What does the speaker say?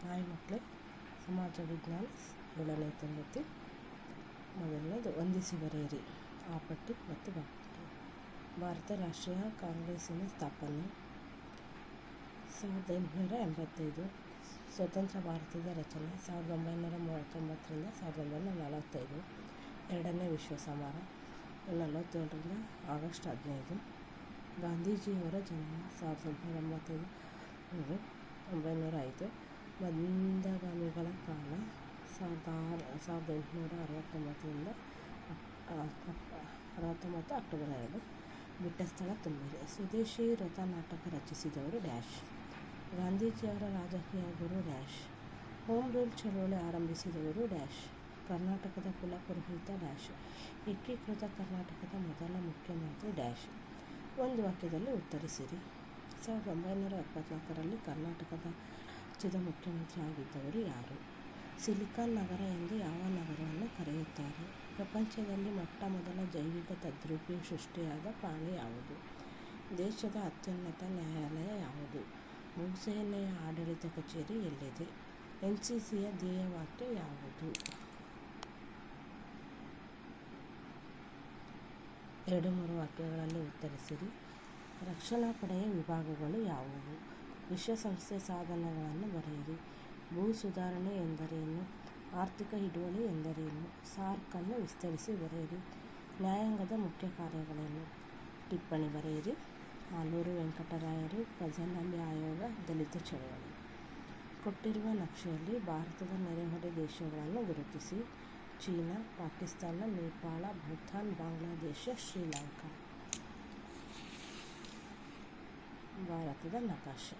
Hi ಮಕ್ಕಳೇ, ಸಮಾಜ ವಿಜ್ಞಾನ 7ನೇ ತರಗತಿ. ಮೊದಲನೇದು ವಂದಿಸಿ ಬರೆಯಿರಿ. ಆ ಪಟ್ಟಿ ಮತ್ತು ಬಾ ಪಟ್ಟಿ. ಭಾರತ ರಾಷ್ಟ್ರೀಯ ಕಾಂಗ್ರೆಸ್ಸಿನ ಸ್ಥಾಪನೆ 1885. ಸ್ವತಂತ್ರ ಭಾರತದ ರಚನೆ 1939ರಿಂದ 1945. ಎರಡನೇ ವಿಶ್ವ ಸಮರ 47ರಿಂದ ಆಗಸ್ಟ್ 15. ಗಾಂಧೀಜಿಯವರ ಜನನ 1905. ಮಂದಗಾಮಿಗಳ ಕಾಲ 1869ರಿಂದ 69 ಅಕ್ಟೋಬರ್ 2. ಬಿಟ್ಟ ಸ್ಥಳ ತುಮಕೂರು. ಸ್ವದೇಶಿ ವ್ರತ ನಾಟಕ ರಚಿಸಿದವರು ಡ್ಯಾಶ್. ಗಾಂಧೀಜಿಯವರ ರಾಜಕೀಯ ಗುರು ಡ್ಯಾಶ್. ಹೋಮ್ ರೂಲ್ ಚಳವಳಿ ಆರಂಭಿಸಿದವರು ಡ್ಯಾಶ್. ಕರ್ನಾಟಕದ ಕುಲಪುರೋಹಿತ ಡ್ಯಾಶ್. ಏಕೀಕೃತ ಕರ್ನಾಟಕದ ಮೊದಲ ಮುಖ್ಯಮಂತ್ರಿ ಡ್ಯಾಶ್. ಒಂದು ವಾಕ್ಯದಲ್ಲಿ ಉತ್ತರಿಸಿರಿ. 1974ರಲ್ಲಿ ಕರ್ನಾಟಕದ ರಾಜ್ಯದ ಮುಖ್ಯಮಂತ್ರಿ ಆಗಿದ್ದವರು ಯಾರು? ಸಿಲಿಕಾನ್ ನಗರ ಎಂದು ಯಾವ ನಗರವನ್ನು ಕರೆಯುತ್ತಾರೆ? ಪ್ರಪಂಚದಲ್ಲಿ ಮೊಟ್ಟ ಮೊದಲ ಜೈವಿಕ ತದ್ರೂಪಿ ಸೃಷ್ಟಿಯಾದ ಪ್ರಾಣಿ ಯಾವುದು? ದೇಶದ ಅತ್ಯುನ್ನತ ನ್ಯಾಯಾಲಯ ಯಾವುದು? ಭೂಸೇನೆಯ ಆಡಳಿತ ಕಚೇರಿ ಎಲ್ಲಿದೆ? NCCಯ ಧ್ಯೇಯವಾಕ್ಯ ಯಾವುದು? 2-3 ವಾಕ್ಯಗಳಲ್ಲಿ ಉತ್ತರಿಸಿರಿ. ರಕ್ಷಣಾ ಪಡೆಯ ವಿಭಾಗಗಳು ಯಾವುವು? ವಿಶ್ವಸಂಸ್ಥೆ ಸಾಧನಗಳನ್ನು ಬರೆಯಿರಿ. ಭೂ ಸುಧಾರಣೆ ಎಂದರೇನು? ಆರ್ಥಿಕ ಹಿಡುವಳಿ ಎಂದರೇನು? ಸಾರ್ಕನ್ನು ವಿಸ್ತರಿಸಿ ಬರೆಯಿರಿ. ನ್ಯಾಯಾಂಗದ ಮುಖ್ಯ ಕಾರ್ಯಗಳೇನು? ಟಿಪ್ಪಣಿ ಬರೆಯಿರಿ. ಆಲೂರು ವೆಂಕಟರಾಯರು ಫಜಲ್ ಆಯೋಗ ದಲಿತ ಚಳವಳಿ. ಕೊಟ್ಟಿರುವ ನಕ್ಷೆಯಲ್ಲಿ ಭಾರತದ ನೆರೆಹೊರೆ ದೇಶಗಳನ್ನು ಗುರುತಿಸಿ. ಚೀನಾ, ಪಾಕಿಸ್ತಾನ, ನೇಪಾಳ, ಭೂತಾನ್, ಬಾಂಗ್ಲಾದೇಶ, ಶ್ರೀಲಂಕಾ. ಭಾರತದ ನಕಾಶೆ.